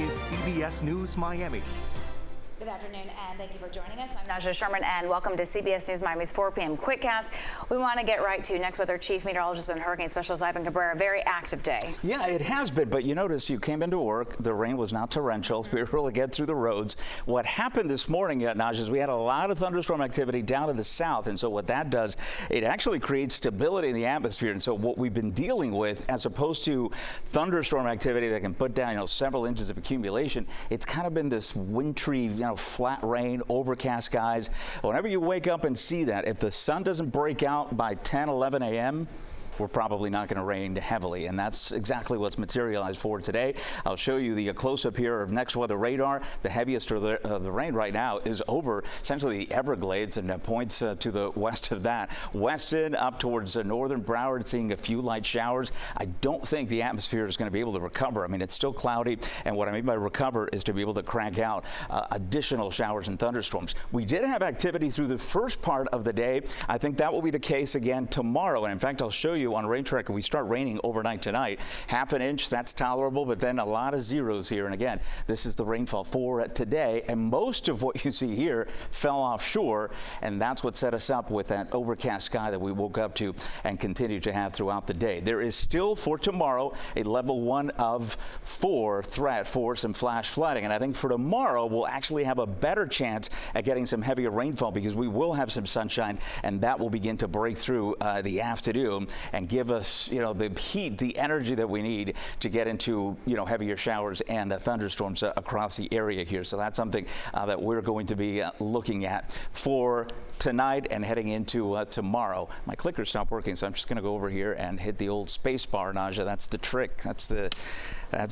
is CBS News Miami. Good afternoon, and thank you for joining us. I'm Naja Sherman, and welcome to CBS News Miami's 4 p.m. Quickcast. We want to get right to next with our Chief Meteorologist and Hurricane Specialist Ivan Cabrera. Very active day. Yeah, it has been, but you notice you came into work, the rain was not torrential. We were able to get through the roads. What happened this morning, Naja, is we had a lot of thunderstorm activity down in the south, and so what that does, it actually creates stability in the atmosphere. And so what we've been dealing with, as opposed to thunderstorm activity that can put down, several inches of accumulation, it's kind of been this wintry, flat rain, overcast skies. Whenever you wake up and see that, if the sun doesn't break out by 10, 11 a.m., we're probably not going to rain heavily, and that's exactly what's materialized for today. I'll show you the close-up here of next weather radar. The heaviest of the rain right now is over essentially the Everglades and points to the west of that. Weston up towards northern Broward, seeing a few light showers. I don't think the atmosphere is going to be able to recover. I mean, it's still cloudy, and what I mean by recover is to be able to crank out additional showers and thunderstorms. We did have activity through the first part of the day. I think that will be the case again tomorrow, and in fact, I'll show you on rain tracker, we start raining overnight tonight. Half an inch, that's tolerable, but then a lot of zeros here. And again, this is the rainfall for today. And most of what you see here fell offshore, and that's what set us up with that overcast sky that we woke up to and continue to have throughout the day. There is still for tomorrow a level 1 of 4 threat for some flash flooding. And I think for tomorrow, we'll actually have a better chance at getting some heavier rainfall because we will have some sunshine, and that will begin to break through the afternoon and give us, the heat, the energy that we need to get into, heavier showers and thunderstorms across the area here. So that's something that we're going to be looking at for tonight and heading into tomorrow. My clicker stopped working, so I'm just going to go over here and hit the old space bar, Naja. That's the trick. That's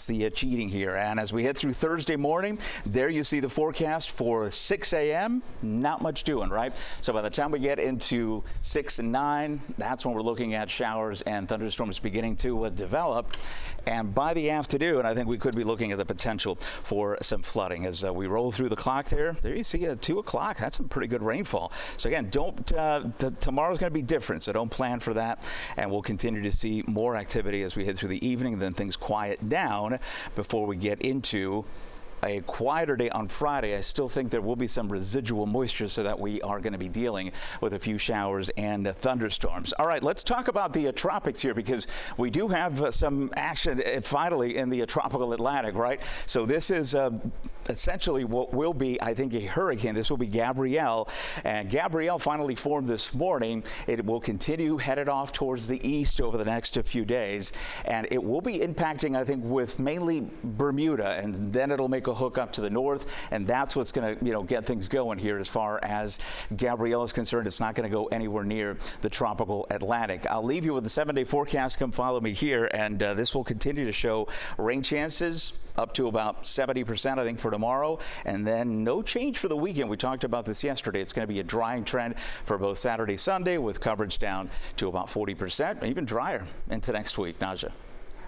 the cheating here. And as we head through Thursday morning, there you see the forecast for 6 a.m. Not much doing, right? So by the time we get into 6 and 9, that's when we're looking at showers and thunderstorms beginning to develop. And by the afternoon, I think we could be looking at the potential for some flooding as we roll through the clock there. There you see at 2 o'clock, that's some pretty good rainfall. So again, tomorrow's going to be different, so don't plan for that. And we'll continue to see more activity as we head through the evening, then things quiet down before we get into a quieter day on Friday. I still think there will be some residual moisture, so that we are going to be dealing with a few showers and thunderstorms. All right, let's talk about the tropics here, because we do have some action finally in the tropical Atlantic, right? So this is essentially what will be, I think, a hurricane. This will be Gabrielle, and Gabrielle finally formed this morning. It will continue headed off towards the east over the next few days, and it will be impacting, I think, with mainly Bermuda, and then it'll make a hook up to the north, and that's what's going to get things going here as far as Gabrielle is concerned. It's not going to go anywhere near the tropical Atlantic. I'll leave you with the 7-day forecast. Come follow me here, and this will continue to show rain chances up to about 70%, I think, for tomorrow, and then no change for the weekend. We talked about this yesterday. It's going to be a drying trend for both Saturday, Sunday, with coverage down to about 40%, even drier into next week. Naja.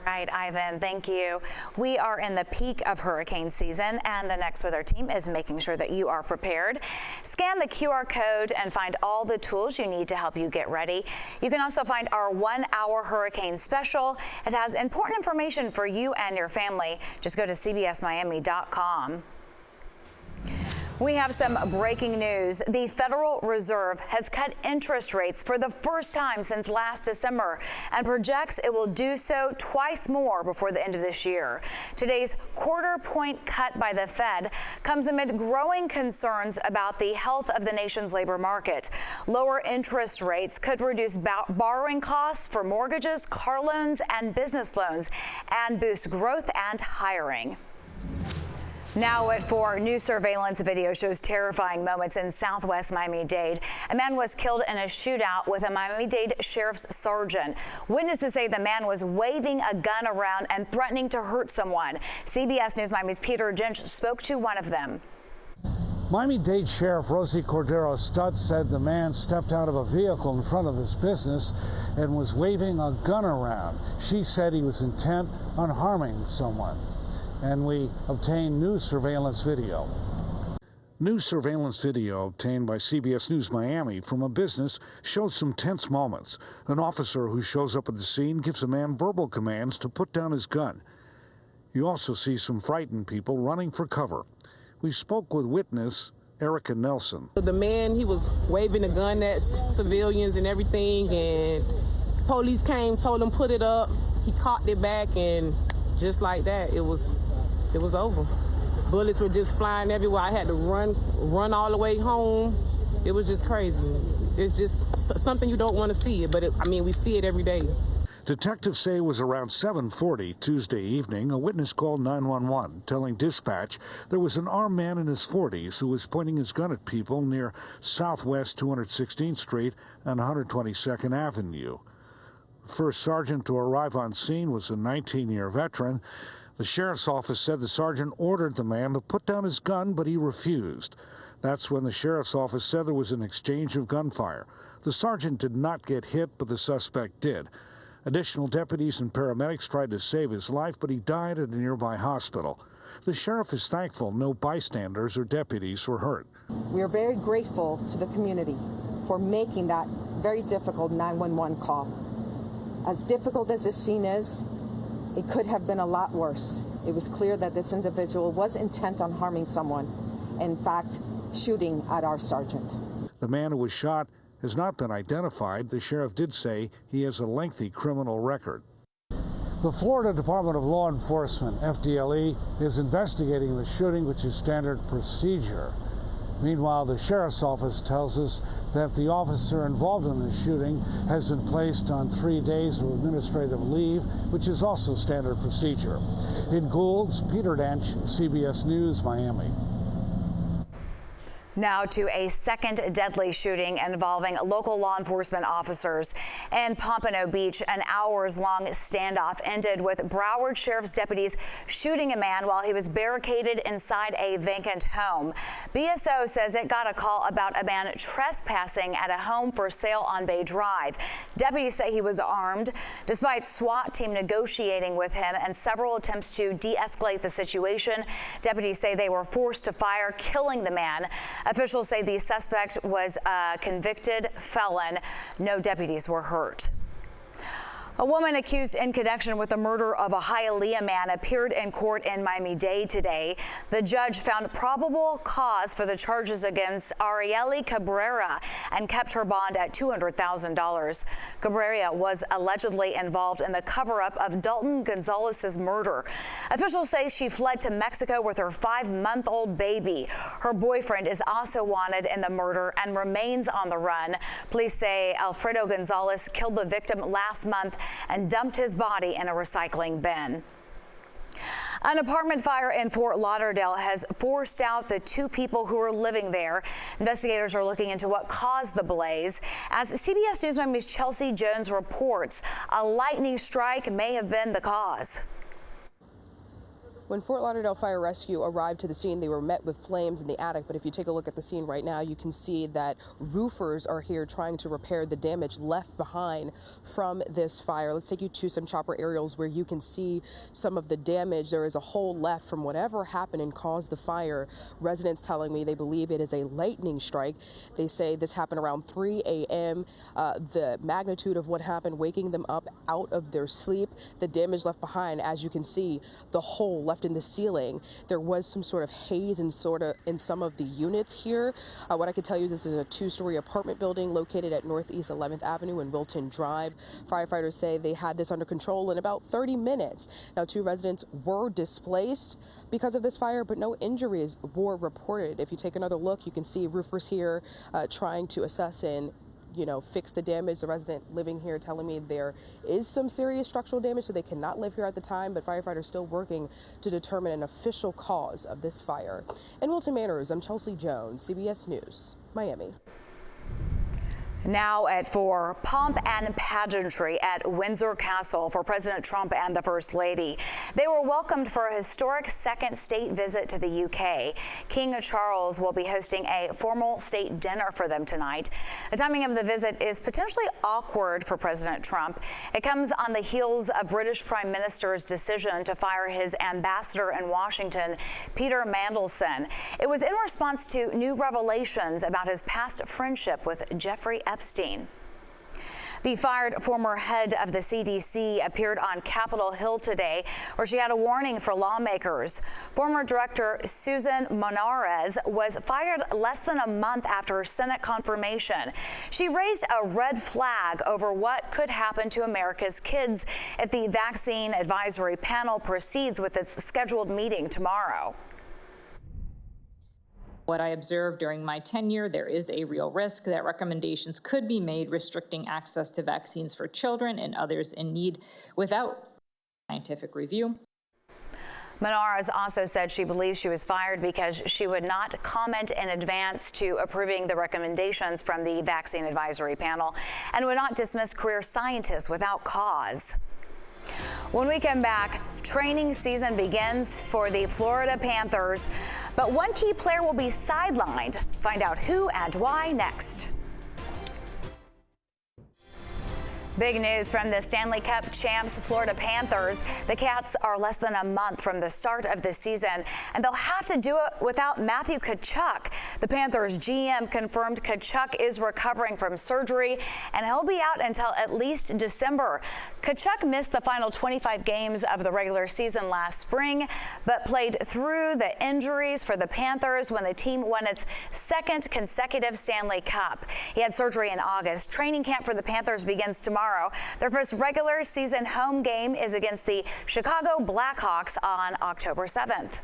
Right, Ivan, thank you. We are in the peak of hurricane season, and the Next Weather team is making sure that you are prepared. Scan the QR code and find all the tools you need to help you get ready. You can also find our 1-hour hurricane special. It has important information for you and your family. Just go to cbsmiami.com. We have some breaking news. The Federal Reserve has cut interest rates for the first time since last December and projects it will do so twice more before the end of this year. Today's quarter-point cut by the Fed comes amid growing concerns about the health of the nation's labor market. Lower interest rates could reduce borrowing costs for mortgages, car loans, and business loans, and boost growth and hiring. Now at 4, new surveillance video shows terrifying moments in Southwest Miami-Dade. A man was killed in a shootout with a Miami-Dade Sheriff's sergeant. Witnesses say the man was waving a gun around and threatening to hurt someone. CBS News Miami's Peter Jensch spoke to one of them. Miami-Dade Sheriff Rosie Cordero Studd said the man stepped out of a vehicle in front of his business and was waving a gun around. She said he was intent on harming someone. And we obtained new surveillance video. New surveillance video obtained by CBS News Miami from a business shows some tense moments. An officer who shows up at the scene gives a man verbal commands to put down his gun. You also see some frightened people running for cover. We spoke with witness Erica Nelson. The man, he was waving a gun at civilians and everything, and police came, told him put it up. He cocked it back, and just like that, it was over. Bullets were just flying everywhere. I had to run all the way home. It was just crazy. It's just something you don't want to see, but we see it every day. Detectives say it was around 7:40 Tuesday evening. A witness called 911, telling dispatch there was an armed man in his 40s who was pointing his gun at people near Southwest 216th Street and 122nd Avenue. The first sergeant to arrive on scene was a 19-year veteran. The sheriff's office said the sergeant ordered the man to put down his gun, but he refused. That's when the sheriff's office said there was an exchange of gunfire. The sergeant did not get hit, but the suspect did. Additional deputies and paramedics tried to save his life, but he died at a nearby hospital. The sheriff is thankful no bystanders or deputies were hurt. We are very grateful to the community for making that very difficult 911 call. As difficult as this scene is, it could have been a lot worse. It was clear that this individual was intent on harming someone, in fact, shooting at our sergeant. The man who was shot has not been identified. The sheriff did say he has a lengthy criminal record. The Florida Department of Law Enforcement, FDLE, is investigating the shooting, which is standard procedure. Meanwhile, the sheriff's office tells us that the officer involved in the shooting has been placed on 3 days of administrative leave, which is also standard procedure. In Gould's, Peter Dench, CBS News, Miami. Now to a second deadly shooting involving local law enforcement officers in Pompano Beach. An hours-long standoff ended with Broward Sheriff's deputies shooting a man while he was barricaded inside a vacant home. BSO says it got a call about a man trespassing at a home for sale on Bay Drive. Deputies say he was armed. Despite SWAT team negotiating with him and several attempts to de-escalate the situation, deputies say they were forced to fire, killing the man. Officials say the suspect was a convicted felon. No deputies were hurt. A woman accused in connection with the murder of a Hialeah man appeared in court in Miami-Dade today. The judge found probable cause for the charges against Ariely Cabrera and kept her bond at $200,000. Cabrera was allegedly involved in the cover-up of Dalton Gonzalez's murder. Officials say she fled to Mexico with her 5-month-old baby. Her boyfriend is also wanted in the murder and remains on the run. Police say Alfredo Gonzalez killed the victim last month and dumped his body in a recycling bin. An apartment fire in Fort Lauderdale has forced out the 2 people who were living there. Investigators are looking into what caused the blaze. As CBS News Miami's Chelsea Jones reports, a lightning strike may have been the cause. When Fort Lauderdale Fire Rescue arrived to the scene, they were met with flames in the attic. But if you take a look at the scene right now, you can see that roofers are here trying to repair the damage left behind from this fire. Let's take you to some chopper aerials where you can see some of the damage. There is a hole left from whatever happened and caused the fire. Residents telling me they believe it is a lightning strike. They say this happened around 3 a.m. The magnitude of what happened, waking them up out of their sleep, the damage left behind, as you can see, the hole left in the ceiling. There was some sort of haze in some of the units here. What I can tell you is this is a 2-story apartment building located at Northeast 11th Avenue and Wilton Drive. Firefighters say they had this under control in about 30 minutes. Now, 2 residents were displaced because of this fire, but no injuries were reported. If you take another look, you can see roofers here trying to assess and fix the damage. The resident living here telling me there is some serious structural damage, so they cannot live here at the time, but firefighters still working to determine an official cause of this fire. In Wilton Manors, I'm Chelsea Jones, CBS News, Miami. Now at 4, pomp and pageantry at Windsor Castle for President Trump and the First Lady. They were welcomed for a historic second state visit to the UK. King Charles will be hosting a formal state dinner for them tonight. The timing of the visit is potentially awkward for President Trump. It comes on the heels of British Prime Minister's decision to fire his ambassador in Washington, Peter Mandelson. It was in response to new revelations about his past friendship with Jeffrey Epstein. The fired former head of the CDC appeared on Capitol Hill today, where she had a warning for lawmakers. Former Director Susan Monarez was fired less than a month after her Senate confirmation. She raised a red flag over what could happen to America's kids if the vaccine advisory panel proceeds with its scheduled meeting tomorrow. What I observed during my tenure, there is a real risk that recommendations could be made restricting access to vaccines for children and others in need without scientific review. Monarez also said she believes she was fired because she would not comment in advance to approving the recommendations from the vaccine advisory panel and would not dismiss career scientists without cause. When we come back, training season begins for the Florida Panthers, but one key player will be sidelined. Find out who and why next. Big news from the Stanley Cup champs Florida Panthers. The Cats are less than a month from the start of the season, and they'll have to do it without Matthew Tkachuk. The Panthers GM confirmed Tkachuk is recovering from surgery, and he'll be out until at least December. Tkachuk missed the final 25 games of the regular season last spring, but played through the injuries for the Panthers when the team won its second consecutive Stanley Cup. He had surgery in August. Training camp for the Panthers begins tomorrow. Their first regular season home game is against the Chicago Blackhawks on October 7th.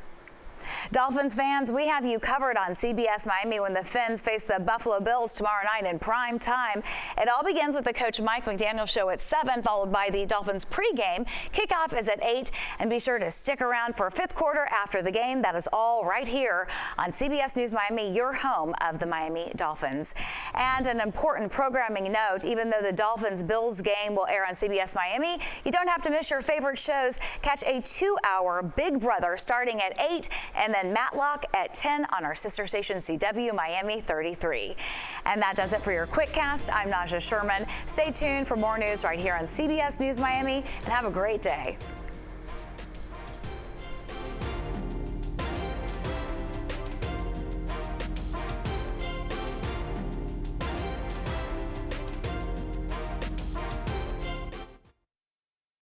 Dolphins fans, we have you covered on CBS Miami when the Fins face the Buffalo Bills tomorrow night in prime time. It all begins with the Coach Mike McDaniel show at 7, followed by the Dolphins pregame. Kickoff is at 8, and be sure to stick around for fifth quarter after the game. That is all right here on CBS News Miami, your home of the Miami Dolphins. And an important programming note, even though the Dolphins-Bills game will air on CBS Miami, you don't have to miss your favorite shows. Catch a 2-hour Big Brother starting at 8 and then Matlock at 10 on our sister station CW Miami 33. And that does it for your Quickcast. I'm Naja Sherman. Stay tuned for more news right here on CBS News Miami, and have a great day.